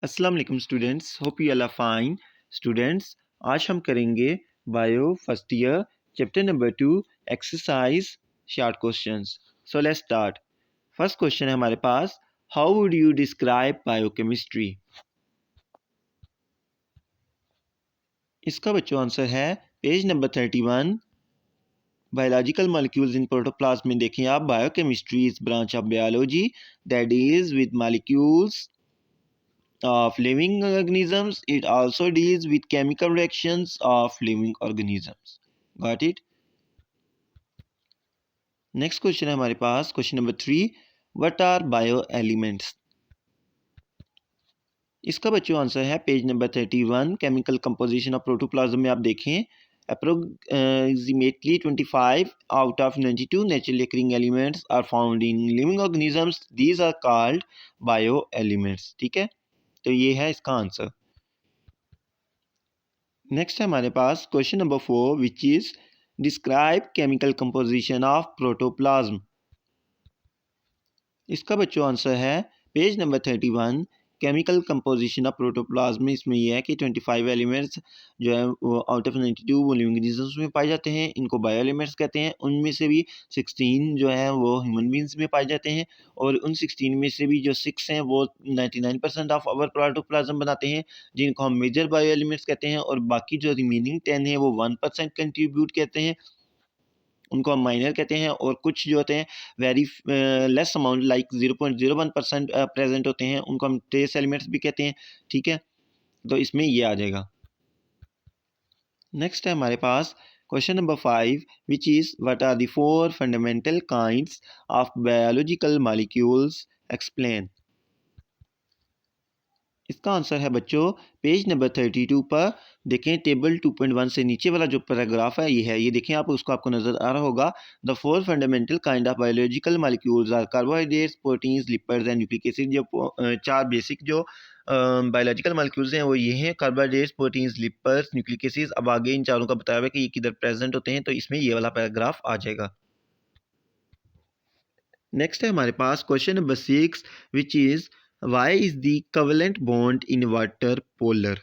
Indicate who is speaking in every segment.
Speaker 1: अस्सलाम वालेकुम students, hope you all are fine. Students, आज हम करेंगे bio first year chapter number 2 exercise short questions. So let's start. First question है हमारे पास, how would you describe biochemistry. इसका बच्चों आंसर है page number 31। Biological molecules in protoplasm में देखें आप, biochemistry is branch of biology that deals with molecules of living organisms. It also deals with chemical reactions of living organisms. Got it? Next question है हमारे पास, question number 3, what are bioelements? इसका बच्चों answer है page number 31। Chemical composition of protoplasm में आप देखें, approximately 25 out of 92 naturally occurring elements are found in living organisms. These are called bioelements. ठीक है, तो ये है इसका आंसर। नेक्स्ट है हमारे पास question number 4, which is describe chemical composition of protoplasm. इसका बच्चों आंसर है page number 31। Chemical composition of protoplasm में इसमें यह है कि 25 एलिमेंट्स जो है वो आउट ऑफ 92 वो लिविंग ऑर्गेनिजम्स में पाए जाते हैं, इनको बायो एलिमेंट्स कहते हैं। उनमें से भी 16 जो है वो ह्यूमन बींग्स में पाए जाते हैं, और उन 16 में से भी जो 6 हैं वो 99% ऑफ आवर प्रोटोप्लाज्म बनाते हैं, जिनको हम मेजर बायो एलिमेंट्स कहते हैं। और बाकी जो रिमेनिंग 10 है वो 1% कंट्रीब्यूट कहते हैं, उनको हम माइनर कहते हैं। और कुछ जो होते हैं very less amount like 0.01% present होते हैं, उनको हम ट्रेस एलिमेंट्स भी कहते हैं। ठीक है, तो इसमें ये आ जाएगा। नेक्स्ट है हमारे पास question number 5, which is what are the 4 fundamental kinds of biological molecules, explain. इसका आंसर है बच्चों पेज नंबर 32 पर। देखें टेबल 2.1 से नीचे वाला जो पैराग्राफ है ये देखें आप, उसको आपको नजर आ रहा होगा। The 4 fundamental kind of biological molecules are carbohydrates, proteins, lipids and nucleic acid. जो 4 बेसिक जो बायोलॉजिकल मॉलिक्यूल्स हैं वो ये हैं, carbohydrates, proteins, lipids, nucleic acid. अब आगे इन चारों का बताया हुआ है कि ये किधर प्रेजेंट होते हैं, तो इसमें ये वाला पैराग्राफ आ जाएगा। नेक्स्ट है हमारे पास question number 6, which is why is the covalent bond in water polar.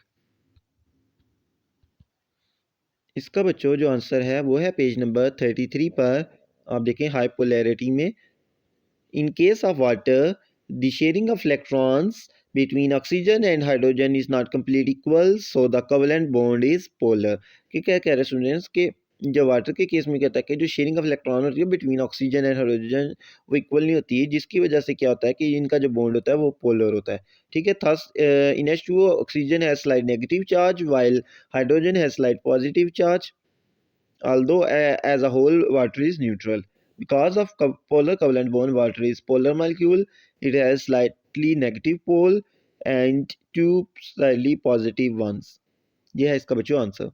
Speaker 1: इसका बच्चों जो आंसर है वो है पेज नंबर 33 पर। आप देखें हाई पोलैरिटी में, in case of water the sharing of electrons between oxygen and hydrogen is not completely equal, so the covalent bond is polar। कि क्या कह रहे हैं स्टूडेंट्स के, जो वाटर के केस में कहता है कि जो शेयरिंग ऑफ इलेक्ट्रॉन होती है बिटवीन ऑक्सीजन एंड हाइड्रोजन वो इक्वल नहीं होती है, जिसकी वजह से क्या होता है कि इनका जो बॉन्ड होता है वो पोलर होता है। ठीक है, thus in H2O oxygen has slight negative charge while hydrogen has slight positive charge, although as a whole water is neutral. Because of polar covalent bond, water is polar molecule. It has slightly negative pole and two slightly positive ones. ये है इसका बच्चों answer.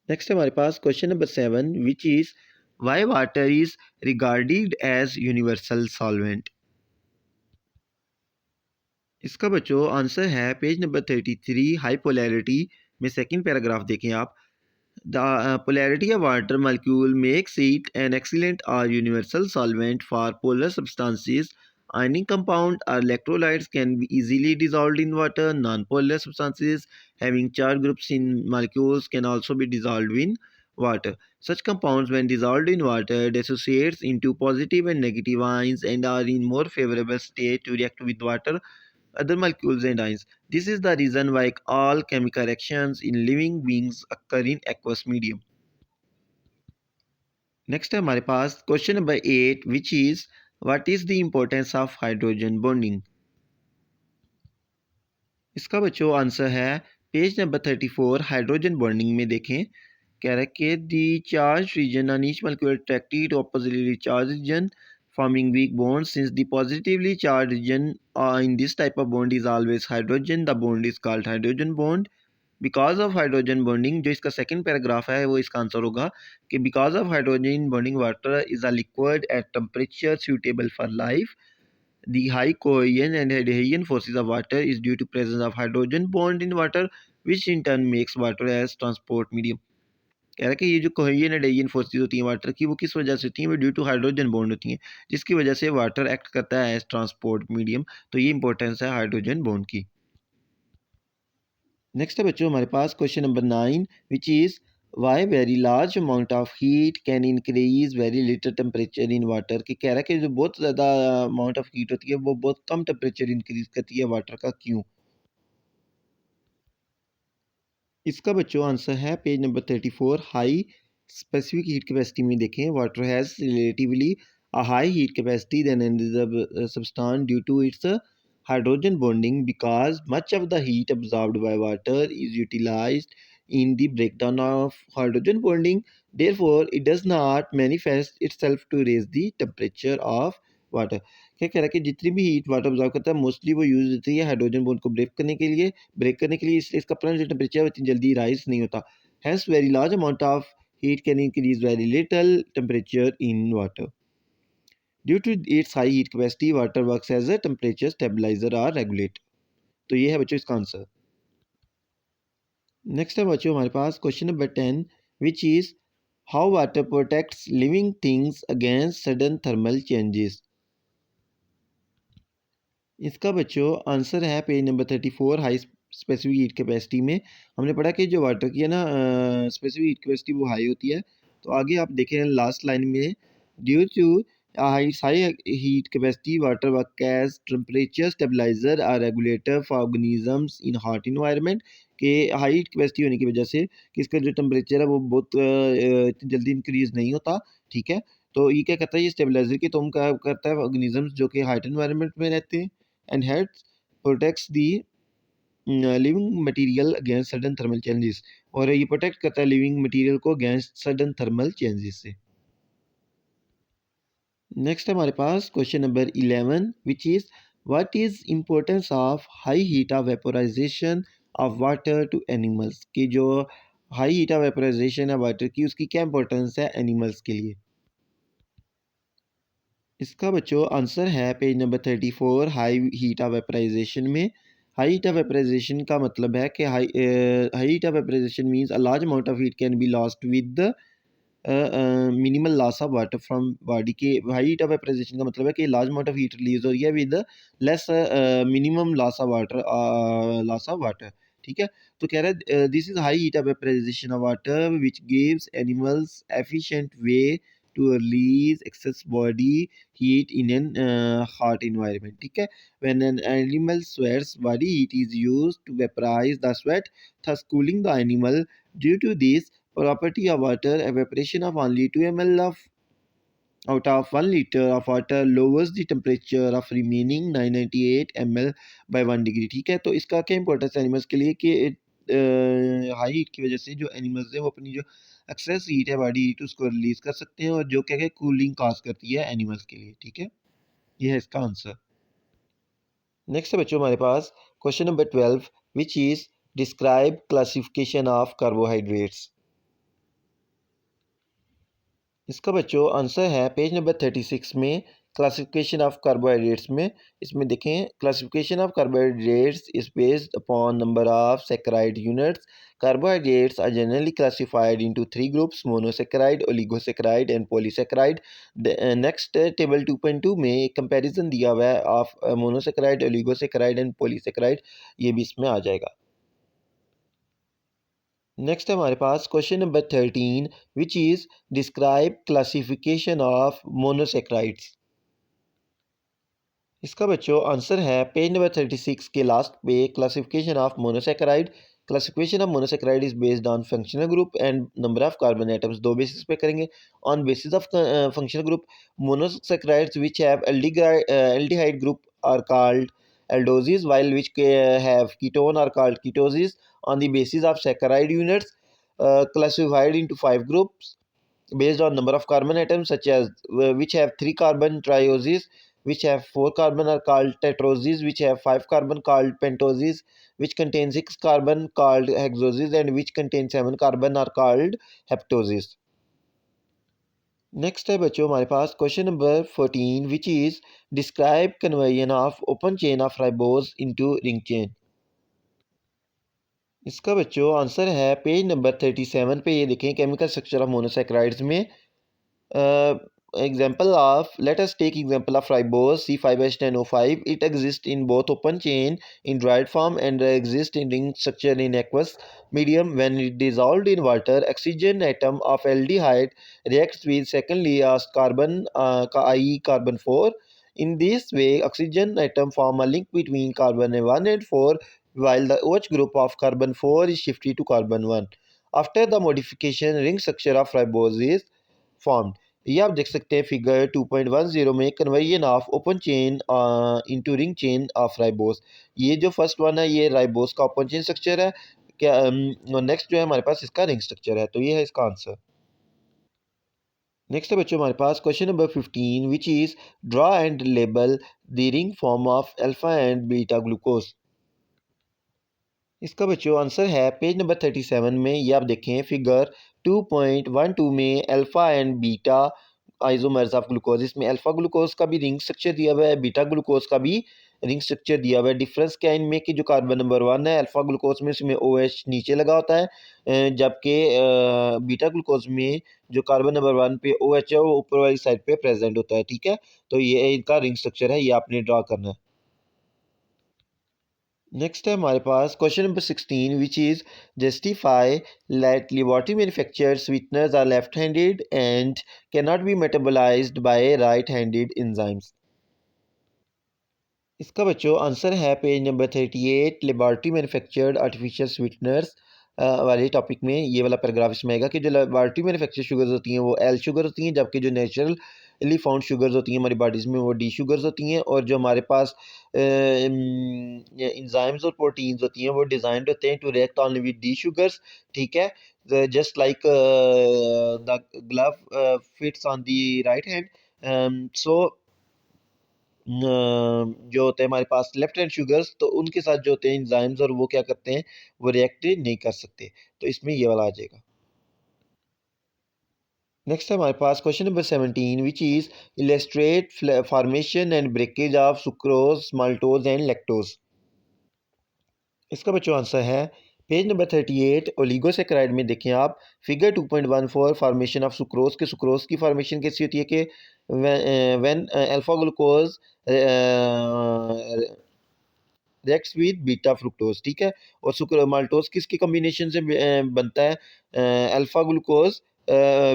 Speaker 1: Next हमारे पास question number 7, which is why water is regarded as universal solvent. इसका बच्चों answer है page number 33 high polarity में सेकंड पैराग्राफ देखें आप। The polarity of water molecule makes it an excellent or universal solvent for polar substances. Ionic compound or electrolytes can be easily dissolved in water. Non-polar substances having charge groups in molecules can also be dissolved in water. Such compounds, when dissolved in water, dissociates into positive and negative ions and are in more favorable state to react with water, other molecules and ions. This is the reason why all chemical reactions in living beings occur in aqueous medium. Next है हमारे पास question number 8, which is what is the importance of hydrogen bonding। इसका बच्चों answer है page number 34 hydrogen bonding में देखें। कह रहा है कि the charge region on each molecule attracted to oppositely charged region forming weak bonds. Since the positively charged region in this type of bond is always hydrogen, the bond is called hydrogen bond. Because of hydrogen bonding, जो इसका second paragraph है वो इसका answer होगा कि because of hydrogen bonding water is a liquid at temperature suitable for life. The high cohesion and adhesion forces of water is due to presence of hydrogen bond in water, which in turn makes water as transport medium. कह रहा है कि ये जो cohesion adhesion forces होती हैं water की, वो किस वजह से होती हैं? वो ड्यू टू हाइड्रोजन बॉन्ड होती हैं, जिसकी वजह से वाटर एक्ट करता है एज ट्रांसपोर्ट मीडियम। तो ये इंपॉर्टेंस है हाइड्रोजन बॉन्ड की। नेक्स्ट है बच्चों हमारे पास question number 9 which is why very large amount of heat can increase very little temperature in water. कि कह रहा है कि जो बहुत ज़्यादा अमाउंट ऑफ हीट होती है वो बहुत कम टेम्परेचर इंक्रीज करती है वाटर का, क्यों? इसका बच्चों आंसर है page number 34। High specific heat capacity में देखें, water has relatively a high heat capacity than any other substance due to its hydrogen bonding, because much of the heat absorbed by water is utilized in the breakdown of hydrogen bonding. Therefore it does not manifest itself to raise the temperature of water. क्या कह रहा है कि जितनी भी heat water absorb करता है mostly वो यूज होती है हाइड्रोजन बॉन्ड को ब्रेक करने के लिए, इसलिए इसका अपना जो टेम्परेचर इतनी जल्दी राइज नहीं होता। Hence very large amount of heat can increase very little temperature in water. Due to its high heat capacity water works as a temperature stabilizer और रेगुलेटर। तो ये है बच्चों इसका आंसर। नेक्स्ट है बच्चों हमारे पास question number 10 which is how water protects living things against sudden thermal changes. इसका बच्चों आंसर है page number 34। High specific heat capacity में हमने पढ़ा कि जो वाटर की है ना स्पेसिफिक हीट कैपेसिटी वो हाई होती है। तो आगे आप देखें लास्ट लाइन में, due to high heat capacity water work as temperature stabilizer और regulator for organisms in hot environment. के हाई हीट कैपेसिटी होने की वजह से कि इसका जो टेम्परेचर है वो बहुत इतनी जल्दी इंक्रीज नहीं होता। ठीक है, तो ये क्या करता है, ये स्टेबलाइजर की तुम क्या करता है ऑर्गेनिजम्स जो कि हाइट इन्वायरमेंट में रहते हैं, and helps protects the living material against sudden thermal changes। और ये प्रोटेक्ट करता है लिविंग मटेरियल को अगेंस्ट सडन थर्मल चेंजेस से। नेक्स्ट है हमारे पास question number 11 which is what is importance of high heat of vaporization of water to animals. की जो हाई हीट ऑफ वेपोराइजेशन है वाटर की, उसकी क्या इंपॉर्टेंस है एनिमल्स के लिए। इसका बच्चों आंसर है page number 34। High heat of vaporization में, हाई हीट ऑफ वेपराइजेशन का मतलब है कि high heat of vaporization means a large amount of heat can be lost with minimal loss of water from body. के high heat of vaporization का मतलब है कि large amount of heat release हो रही है with less minimum loss of water. ठीक है, तो कह रहा है this is high heat of vaporization of water which gives animals efficient way to release excess body heat in an hot environment। ठीक है, when an animal sweats body heat is used to vaporize the sweat, thus cooling the animal। due to this property of water, evaporation of only 2 ml of out of 1 liter of water lowers the temperature of remaining 998 ml by 1 degree। ठीक है, तो इसका क्या importance है animals के लिए कि high heat की वजह से जो एनिमल्स है वो अपनी जो एक्सेस हीट है बॉडी हीट उसको रिलीज कर सकते हैं, और जो क्या है कूलिंग काज करती है एनिमल्स के लिए। ठीक है, ये है इसका आंसर। नेक्स्ट है बच्चों हमारे पास question number 12 which is describe classification of carbohydrates. इसका बच्चों आंसर है पेज नंबर 36 में क्लासिफिकेशन ऑफ कार्बोहाइड्रेट्स में। इसमें देखें classification of carbohydrates is based upon number of saccharide units. Carbohydrates are generally classified into 3 groups, monosaccharide, oligosaccharide and polysaccharide. Next table 2.2 में एक comparison दिया हुआ है of monosaccharide, oligosaccharide and polysaccharide, ये भी इसमें आ जाएगा। नेक्स्ट है हमारे पास question number 13 which is describe classification of monosaccharides. इसका बच्चों आंसर है पेज नंबर 36 के लास्ट पे classification of monosaccharide. Classification of monosaccharide is based on functional group and number of carbon atoms. दो बेसिस पे करेंगे। On basis of functional group, monosaccharides which have aldehyde group are called aldoses, while which have ketone are called ketoses। on the basis of saccharide units, classified into 5 groups based on number of carbon atoms, such as which have 3 carbon trioses, which have 4 carbon are called tetroses, which have 5 carbon called pentoses, which contain 6 carbon called hexoses, and which contain 7 carbon are called heptoses। Next है बच्चों हमारे पास question number 14 which is describe conversion of open chain of ribose into ring chain. इसका बच्चों answer है page number 37 पे। ये देखें केमिकल स्ट्रक्चर ऑफ मोनोसैकेराइड्स में example of, let us take example of ribose C5H10O5. It exists in both open chain in dried form and exists in ring structure in aqueous medium. When it dissolved in water, oxygen atom of aldehyde reacts with secondly as carbon, i.e. carbon 4. In this way, oxygen atom form a link between carbon 1 and 4, while the OH group of carbon 4 is shifted to carbon 1. After the modification, ring structure of ribose is formed. ये आप देख सकते हैं figure 2.10 में conversion of open chain into ring chain of ribose. ये जो first one है ये राइबोस का ओपन चेन स्ट्रक्चर है। क्या नेक्स्ट जो है हमारे पास इसका रिंग स्ट्रक्चर है, तो ये है इसका आंसर। नेक्स्ट है बच्चों हमारे पास question number 15 which is draw and label the ring form of alpha and beta glucose. इसका बच्चों आंसर है पेज नंबर 37 में। ये आप देखें फिगर 2.12 में alpha and beta isomers of glucose. इसमें अल्फ़ा ग्लूकोज का भी रिंग स्ट्रक्चर दिया हुआ है, बीटा ग्लूकोज का भी रिंग स्ट्रक्चर दिया हुआ है। डिफरेंस क्या है इनमें कि जो कार्बन नंबर 1 है अल्फ़ा ग्लूकोज में इसमें OH नीचे लगा होता है, जबकि बीटा ग्लूकोज में जो कार्बन नंबर 1 पे OH है वो ऊपर वाली साइड पे प्रेजेंट होता है। ठीक है, तो ये इनका रिंग स्ट्रक्चर है, ये आपने ड्रा करना है। नेक्स्ट है हमारे पास question number 16 which is justify that laboratory manufactured sweeteners are left handed and can not be metabolized by right handed enzymes. इसका बच्चों आंसर है page number 38 laboratory manufactured artificial sweeteners वाले टॉपिक में। ये वाला पैराग्राफ इसमें आएगा कि जो लेबोरेटरी मैन्युफैक्चर्ड शुगर्स होती हैं वो एल शुगर होती हैं, जबकि जो नेचुरली फाउंड शुगर्स होती हैं हमारी बॉडीज़ में वो डी शुगर्स होती हैं। और जो हमारे पास इंजाइम्स और प्रोटीन्स होती हैं वो डिज़ाइंड होते हैं to react only with D sugars. ठीक है, just like the glove fits on the right hand. So जो होते हैं हमारे पास लेफ्ट हैंड शुगर्स, तो उनके साथ जो होते हैं एंजाइम्स और वो क्या करते हैं, वो रिएक्ट नहीं कर सकते। तो इसमें ये वाला आ जाएगा। नेक्स्ट है हमारे पास question number 17 which is illustrate formation and breakage of sucrose maltose and lactose. इसका बच्चों आंसर है पेज नंबर 38 ओलिगोसैकेराइड में। देखें आप फिगर 2.14 फॉर्मेशन ऑफ सुक्रोज के सुक्रोज की फॉर्मेशन कैसी होती है कि when alpha glucose reacts with beta fructose. ठीक है, और सुक्र माल्टोज किसके कॉम्बिनेशन से बनता है, alpha glucose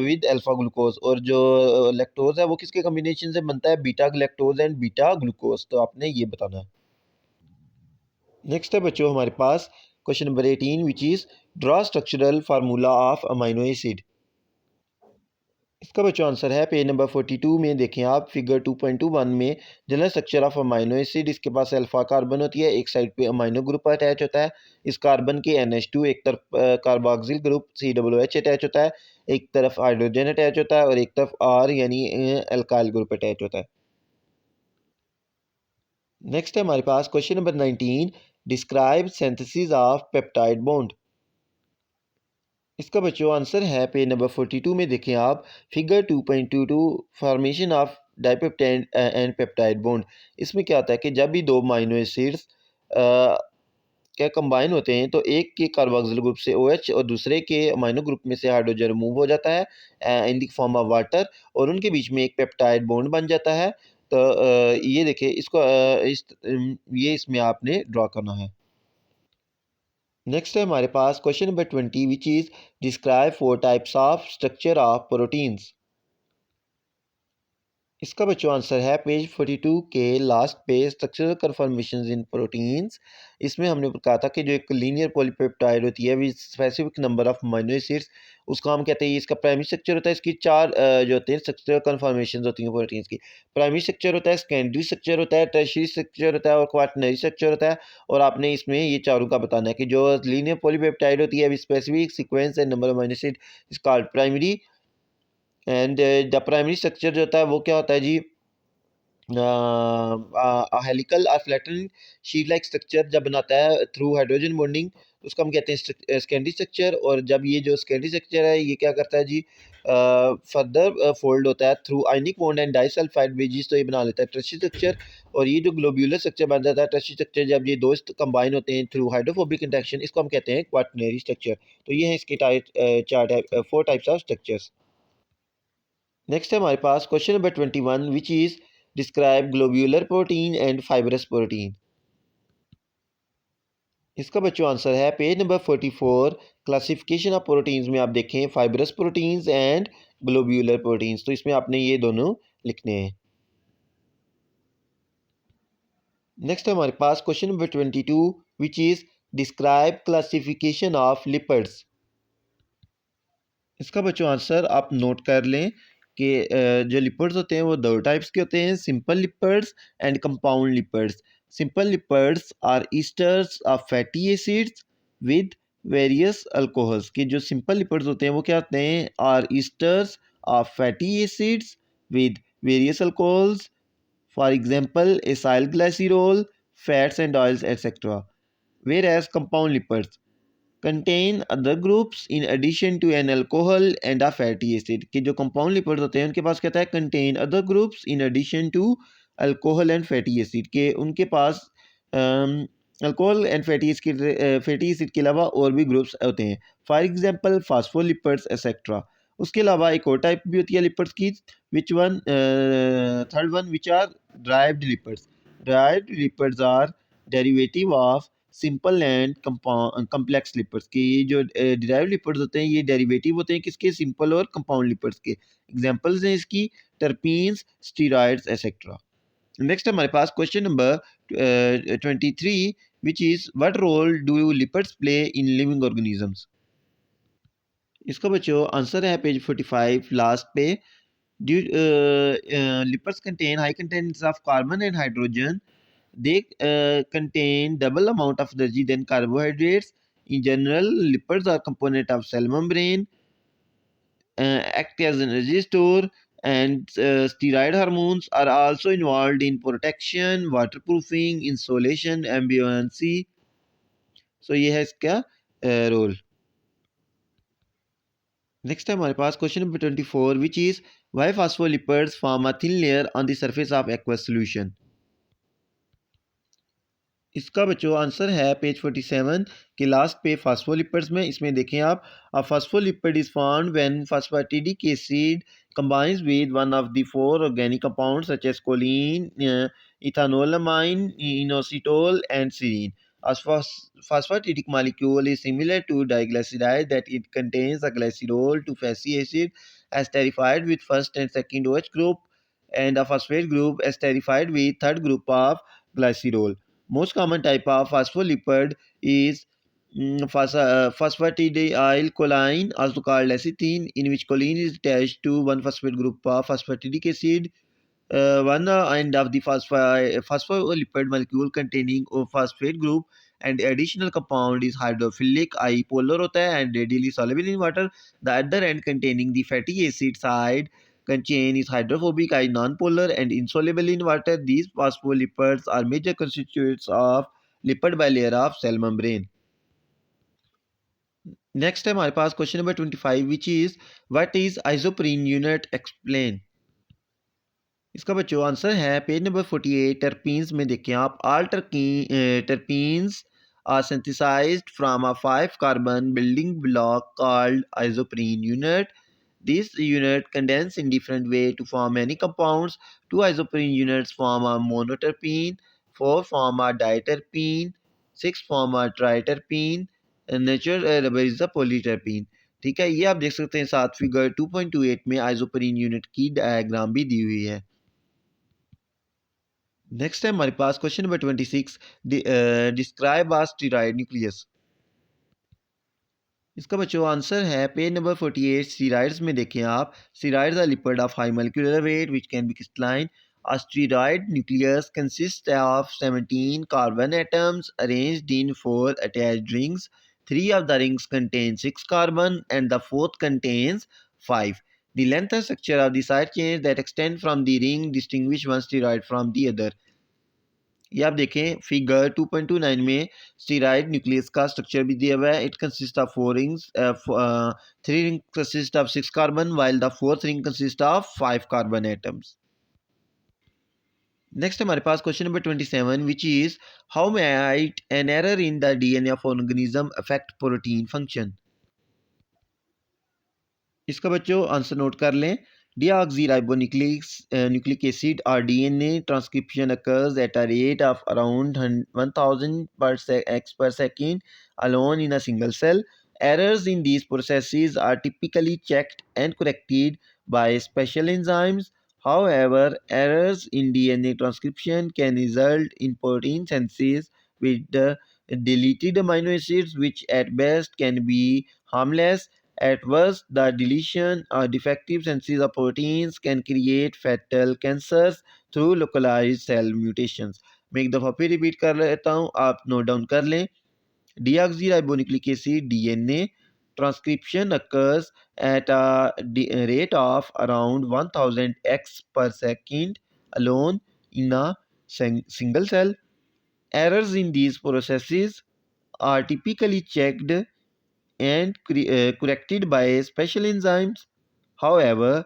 Speaker 1: with alpha glucose. और जो लैक्टोज है वो किसके कॉम्बिनेशन से बनता है, beta lactose and beta glucose. तो आपने ये बताना है। नेक्स्ट है बच्चों हमारे पास question number 18 which is draw structural formula of amino acid. इसका बच्चों आंसर है पेज नंबर 42 में। देखें आप फिगर 2.21 में general structure of amino acid. इसके पास अल्फा कार्बन होती है, एक साइड पे अमाइनो ग्रुप अटैच होता है। इस कार्बन के NH2 एक तरफ कार्बोक्सिल ग्रुप COOH अटैच होता है, एक तरफ हाइड्रोजन अटैच होता है और एक तरफ R यानी अल्काइल ग्रुप अटैच होता है। नेक्स्ट है हमारे पास question number 19 describe synthesis of peptide bond. इसका बच्चों आंसर है पेज नंबर 42 में। देखें आप figure 2.22 formation of dipeptide and peptide bond. इसमें क्या होता है कि जब भी दो अमाइनो एसिड्स क्या कंबाइन होते हैं तो एक के कार्बोक्सिल ग्रुप से OH और दूसरे के अमाइनो ग्रुप में से हाइड्रोजन रिमूव हो जाता है in the form of water, और उनके बीच में एक पेप्टाइड बॉन्ड बन जाता है। तो ये देखिए इसको ये इसमें आपने ड्रॉ करना है। नेक्स्ट है हमारे पास question number 20 which is describe 4 types of structure of proteins. इसका बच्चों आंसर है पेज 42 के लास्ट पे स्ट्रक्चरल कन्फर्मेशन इन प्रोटीन्स। इसमें हमने कहा था कि जो एक लीनियर पॉलीपेप्टाइड होती है with specific number of amino acids, उसको हम कहते हैं इसका प्राइमरी स्ट्रक्चर होता है। इसकी चार जो होते हैं स्ट्रक्चरल कन्फर्मेशन होती हैं प्रोटीन्स की। प्राइमरी स्ट्रक्चर होता है, सेकेंडरी स्ट्रक्चर होता है, टर्शियरी स्ट्रक्चर होता है और क्वाaternary स्ट्रक्चर होता है। और आपने इसमें ये चारों का बताना है कि जो लीनियर पॉलीपेप्टाइड होती है with specific sequence and number of amino acid is called primary. And the primary structure जो होता है वो क्या होता है जी, हेलिकल और फ्लैटेंड शीट लाइक स्ट्रक्चर जब बनाता है थ्रू हाइड्रोजन बॉन्डिंग, उसको हम कहते हैं सेकेंडरी स्ट्रक्चर। और जब ये जो सेकेंडरी स्ट्रक्चर है ये क्या करता है जी, फर्दर फोल्ड होता है through ionic bond and disulphide bridges, तो ये बना लेता है टर्शियरी स्ट्रक्चर। और ये जो ग्लोब्यूलर स्ट्रक्चर बन जाता है टर्शियरी स्ट्रक्चर, जब ये दो कंबाइन होते हैं थ्रू हाइड्रोफोबिक इंटरेक्शन, इसको हम कहते हैं क्वाaternary स्ट्रक्चर। तो ये है इसके four types of structures. Next है हमारे पास question number 21 which is describe globular protein and fibrous protein. इसका बच्चों आंसर है page number 44। Classification of proteins में आप देखें fibrous proteins and globular proteins, तो इसमें आपने ये दोनों लिखने हैं। नेक्स्ट है हमारे पास question number 22 which is describe classification of lipids. इसका बच्चों आंसर आप नोट कर लें कि जो लिपिड्स होते हैं वो दो टाइप्स के होते हैं, simple lipids and compound lipids. Simple lipids are esters of fatty acids with various alcohols. के जो सिंपल लिपिड्स होते हैं वो क्या होते हैं, are esters of fatty acids with various alcohols, for example acyl glycerol, fats and oils etcetera. Whereas compound lipids contain other groups in addition to an alcohol and a fatty acid। कि जो compound lipids होते हैं उनके पास कहता है contain other groups in addition to alcohol and fatty acid, के उनके पास alcohol and fatty acid के अलावा और भी ग्रुप्स होते हैं, फॉर एग्जांपल फास्फोलिपिड्स एक्सेट्रा। उसके अलावा एक और टाइप भी होती है लिपिड्स की, which one, third one which are derived lipids. Derived lipids are derivative of simple and complex lipids के। ये जो डिराइव लिपिड्स होते हैं ये डेरिवेटिव होते हैं किसके, सिंपल और कंपाउंड लिपिड्स के। एग्जांपल्स हैं इसकी टर्पीन्स, स्टीरॉइड्स एक्सेट्रा। नेक्स्ट हमारे पास question number 23 which is what role do lipids play in living organisms. इसका बच्चों आंसर है पेज 45 लास्ट पे। Lipids contain high contents of carbon and hydrogen. They contain double amount of energy than carbohydrates. In general, lipids are component of cell membrane, act as an energy store, and steroid hormones are also involved in protection, waterproofing, insulation, ambient। So ये है इसका role. Next है हमारे पास question number 24 which is why phospholipids form a thin layer on the surface of aqueous solution. इसका बच्चों answer है page 47 के लास्ट पे फास्फोलिपिड्स में। इसमें देखें आप, a phospholipid is found when phosphatidic acid combines with one of the four organic compounds such as choline, ethanolamine, inositol and serine. A phosphatidic molecule is similar to diglyceride that it contains a glycerol to fatty acid esterified with first and second OH group and a phosphate group esterified with third group of glycerol. Most common type of phospholipid is phosphatidylcholine, also called lecithin, in which choline is attached to one phosphate group of phosphatidic acid. One end of the phospholipid molecule containing a phosphate group and additional compound is hydrophilic, I polar होता है and readily soluble in water. The other end containing the fatty acid side contain is hydrophobic, I non-polar and insoluble in water. These phospholipids are major constituents of lipid bilayer of cell membrane. Next है हमारे पास question number 25 which is what is isoprene unit explain. इसका बच्चों answer है page number 48। Terpenes में देखें आप, all terpenes are synthesized from a 5 carbon building block called isoprene unit. This unit condense in different way to form many compounds. 2 isoprene units form a monoterpene, 4 form a diterpene, 6 form a triterpene, and natural rubber is the polyterpene। ठीक है, ये आप देख सकते हैं साथ figure 2.28 में isoprene unit की डायग्राम भी दी हुई है। नेक्स्ट है हमारे पास question number 26 describe a steroid nucleus. इसका बच्चों आंसर है पेज नंबर 48। स्टीरॉइड्स में देखें आप, steroids are lipid of high molecular weight which can be crystalline. A steroid nucleus consists of 17 carbon atoms arranged in 4 attached rings. 3 of the rings contain 6 carbon and the fourth contains 5. The length and structure of the side chains that extend from the ring distinguish one steroid from the other. ये आप देखें figure 2.29 में steroid nucleus का structure भी दिया हुआ है. It consist of 4 rings. 3 ring consist of 6 carbon while the fourth ring consists of 5 carbon atoms. Next हमारे पास question number 27 which is how might an error in the DNA of organism affect protein function. इसका बच्चों answer note कर लें. Deoxyribonucleic acid or DNA transcription occurs at a rate of around 1000 x per second alone in a single cell. Errors in these processes are typically checked and corrected by special enzymes. However, errors in DNA transcription can result in protein synthesis with the deleted amino acids, which at best can be harmless. At worst, the deletion or defective synthesis of proteins can create fatal cancers through localized cell mutations. मैं एक दफ़ा फिर repeat कर लेता हूँ, आप note down कर लें. Deoxyribonucleic acid DNA transcription occurs at a rate of around 1000 x per second alone in a single cell. Errors in these processes are typically checked and corrected by special enzymes. However,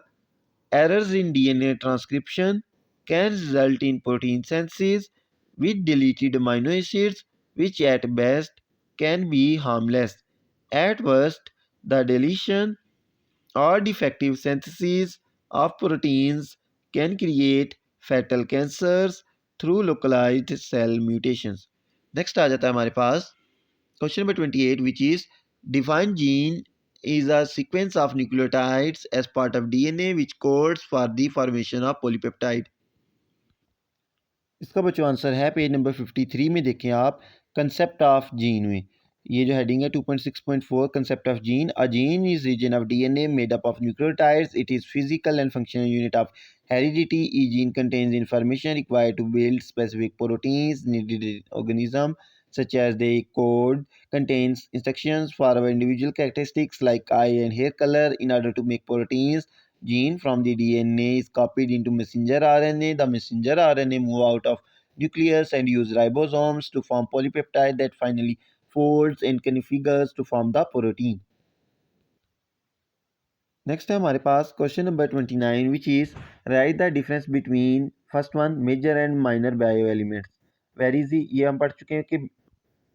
Speaker 1: errors in DNA transcription can result in protein synthesis with deleted amino acids, which at best can be harmless. At worst, the deletion or defective synthesis of proteins can create fatal cancers through localized cell mutations. Next आ जाता है हमारे पास Question number 28, which is define gene is a sequence of nucleotides as part of DNA which codes for the formation of polypeptide. इसका बच्चों answer है page number 53 में. देखें आप concept of gene में ये जो हेडिंग है 2.6.4 concept of gene. A gene is region of DNA made up of nucleotides. It is physical and functional unit of heredity. Each gene contains information required to build specific proteins needed in organism, such as the code contains instructions for our individual characteristics like eye and hair color. In order to make proteins, gene from the DNA is copied into messenger RNA. The messenger RNA move out of nucleus and use ribosomes to form polypeptide that finally folds and configures to form the protein. Next है हमारे पास question number 29 which is write the difference between first one major and minor bio elements. Very easy, ये हम पढ़ चुके हैं कि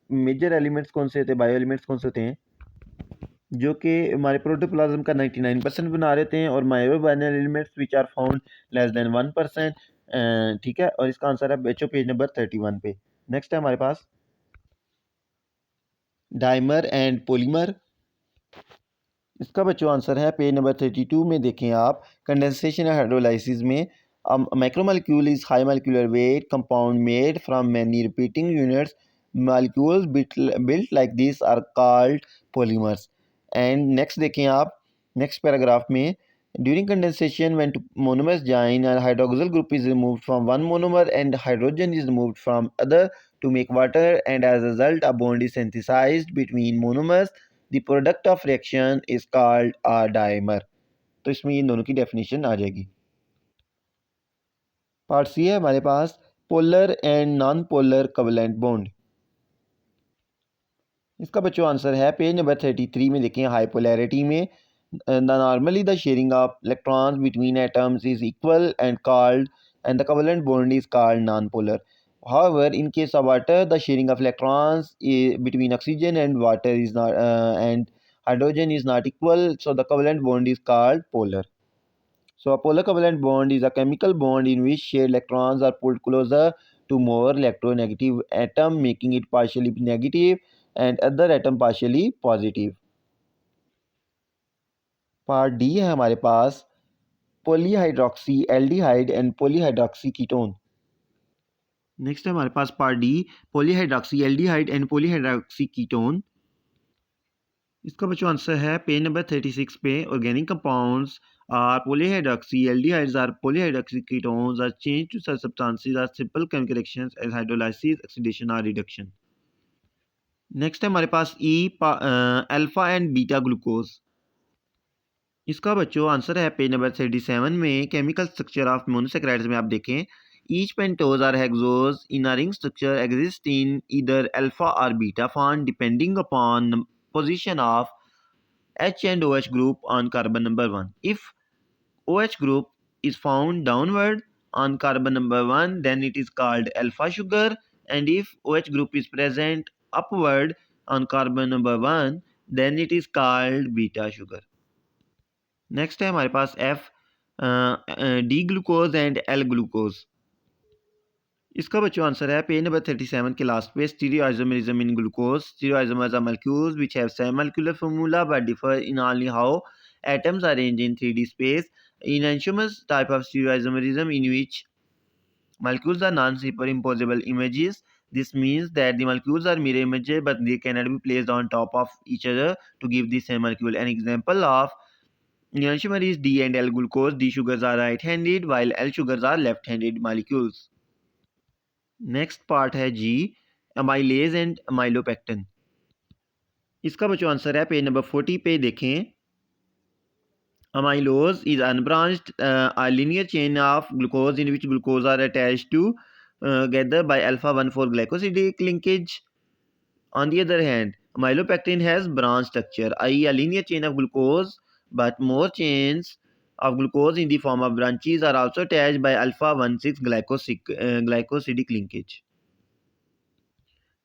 Speaker 1: major elements कौन से होते हैं, बायो एलिमेंट्स कौन से होते हैं जो कि हमारे प्रोटोप्लाज्म का 99% बना रहते हैं, और micro minor elements which are found less than 1%. ठीक है, और इसका आंसर है बच्चों पेज नंबर 31 पे. नेक्स्ट है हमारे पास डाइमर एंड पॉलीमर. इसका बच्चों आंसर है पेज नंबर 32 में. देखें आप कंडेंसेशन एंड हाइड्रोलाइसिस में macromolecule is high molecular wait compound made from many repeating units. molecules built like this are called polymers. And next देखें आप नेक्स्ट पैराग्राफ में during condensation when two monomers join, a hydroxyl group is removed from one monomer and hydrogen is removed from other to make water, and as a result a bond is synthesized between monomers. The product of reaction is called a dimer. तो इसमें इन दोनों की definition आ जाएगी. Part C है हमारे पास polar and non polar covalent bond. इसका बच्चों आंसर है पेज नंबर 33 में. देखें हाई पोलैरिटी में normally the sharing of electrons between atoms is equal and the covalent bond is called non-polar. However, in case of water, the sharing of electrons between oxygen and water is not and hydrogen is not equal, so the covalent bond is called polar. So a polar covalent bond is a chemical bond in which shared electrons are pulled closer to more electronegative atom, making it partially negative and other atom partially positive. Part D है हमारे पास polyhydroxy aldehyde and polyhydroxy ketone. Next है हमारे पास part D polyhydroxy aldehyde and polyhydroxy ketone. इसका बच्चों answer है page number 36 पे. Organic compounds are polyhydroxy aldehydes or polyhydroxy ketones or change to such substances or simple chemical reactions as hydrolysis oxidation और reduction. Next है हमारे पास E alpha and beta glucose. इसका बच्चों आंसर है page number 37 में। Chemical structure of monosaccharides में आप देखें, each pentose or hexose in a ring structure exist in either alpha और beta form depending upon position of H and OH group on carbon number 1. If OH group is found downward on carbon number 1, then it is called alpha sugar, and if OH group is present upward on carbon number 1, then it is called beta sugar. Next है हमारे पास F D glucose and L glucose. इसका बच्चों answer है page number 37 के last पे। Stereoisomerism in glucose. Stereoisomers are molecules which have same molecular formula but differ in only how atoms are arranged in 3D space. In enantiomers type of stereoisomerism in which molecules are non-superimposable images. This means that the molecules are mirror images but they cannot be placed on top of each other to give the same molecule. An example of enantiomer is D and L glucose. D sugars are right-handed while L sugars are left-handed molecules. Next part है जी, amylase and amylopectin. इसका बच्चों answer है page number 40 पे देखें। Amylose is unbranched linear chain of glucose in which glucose are attached together by alpha 1,4 glycosidic linkage. On the other hand, amylopectin has branch structure, i.e. a linear chain of glucose, but more chains of glucose in the form of branches are also attached by alpha 1,6 glycosidic linkage.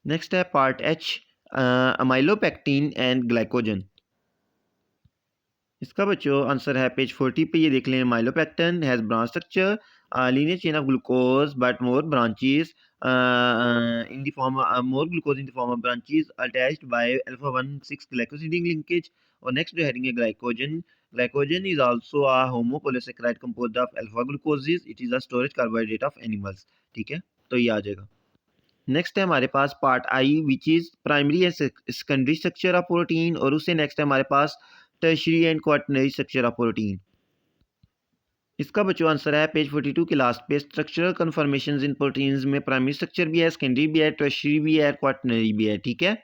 Speaker 1: Next है part H, amylopectin and glycogen. इसका बच्चों answer है page 40 पे। ये देख लें, amylopectin has branch structure, linear chain of glucose but more branches in the form more glucose in the form of branches attached by alpha 1,6 glycosidic linkage. और next जो heading है glycogen. Glycogen is also a homopolysaccharide composed of alpha glucoses. It is a storage carbohydrate of animals. ठीक है, तो ये आ जाएगा। Next है हमारे पास part I which is primary and secondary structure of protein, और उससे नेक्स्ट है हमारे पास tertiary and quaternary structure of protein. इसका बच्चों आंसर है पेज 42 के लास्ट पे। स्ट्रक्चरल कन्फर्मेशंस इन प्रोटीन्स में प्राइमरी स्ट्रक्चर भी है, सेकेंडरी भी है, टर्शियरी भी है, क्वाटरनरी भी है। ठीक है,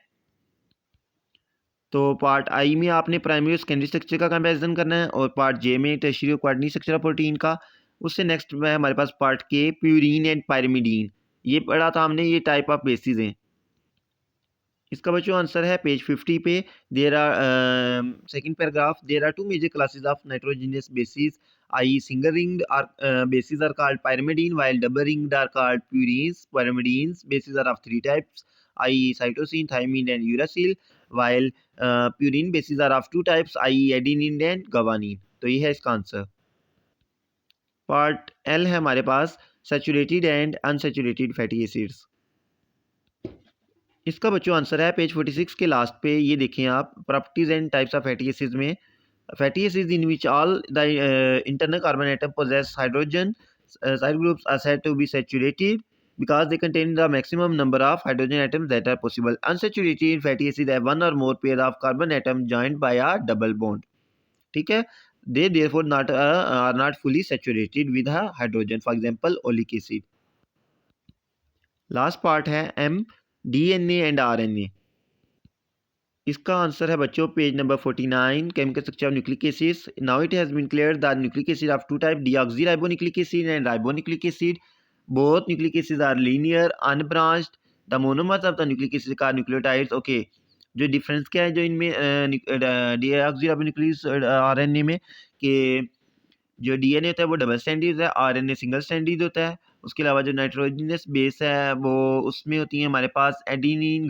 Speaker 1: तो पार्ट आई में आपने प्राइमरी और सेकेंडरी स्ट्रक्चर का कंपैरिजन करना है, और पार्ट जे में टर्शियरी और क्वाटरनरी स्ट्रक्चर ऑफ प्रोटीन का। उससे नेक्स्ट में हमारे पास पार्ट के प्यूरिन एंड पायरिमिडीन। ये पढ़ा था हमने, ये टाइप ऑफ बेसिस हैं। इसका बच्चों आंसर है पेज 50 पे। There are second paragraph, there are two major classes of nitrogenous bases, I single ringed are bases are called pyrimidine while double ringed are called purines. Pyrimidines bases are of three types, i.e. cytosine, thymine and uracil, while purine bases are of two types, i.e. adenine and guanine. तो ये है इसका answer. Part L है हमारे पास saturated and unsaturated fatty acids. इसका बच्चों answer है पेज 46 के लास्ट पे। ये देखें आप, properties and types of fatty acids में, fatty acids in which all the internal carbon atom possess hydrogen side groups are said to be saturated because they contain the maximum number of hydrogen atoms that are possible. Unsaturated fatty acids have one or more pair of carbon atoms joined by a double bond. ठीक है, they therefore are not fully saturated with a hydrogen. For example, oleic acid. Last part है M, DNA and RNA। इसका answer है बच्चों page number 49, chemical structure of nucleic acids. Now it has been clear that nucleic acid of two type, deoxyribonucleic acid and ribonucleic acid. Both nucleic acids are linear unbranched. The monomers of the nucleic acid are nucleotides. Okay, जो difference क्या है जो इनमें deoxyribonucleic RNA में, कि जो DNA होता है वो डबल स्टैंडर्ड होता है, RNA सिंगल स्टैंडर्ड होता है। उसके अलावा जो नाइट्रोजनस बेस है वो उसमें होती है हमारे पास एडिनिन,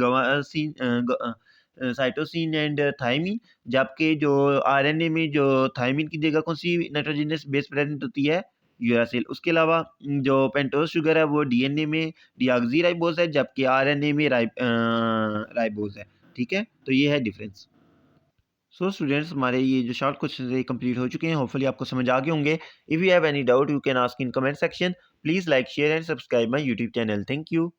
Speaker 1: साइटोसिन एंड थायमिन, जबकि जो RNA में जो थायमिन की जगह कौन सी नाइट्रोजनस बेस प्रेजेंट होती है, यूरासिल। उसके अलावा जो पेंटोज शुगर है वो DNA में डीऑक्सीराइबोज है, जबकि RNA में राइबोज है। ठीक है, तो ये है डिफरेंस। सो स्टूडेंट्स, हमारे ये जो शॉर्ट क्वेश्चन है कंप्लीट हो चुके हैं। होपफुली आपको समझ आ गए होंगे। If you have any doubt you can ask in comment section. Please like, share and subscribe my YouTube channel. Thank you.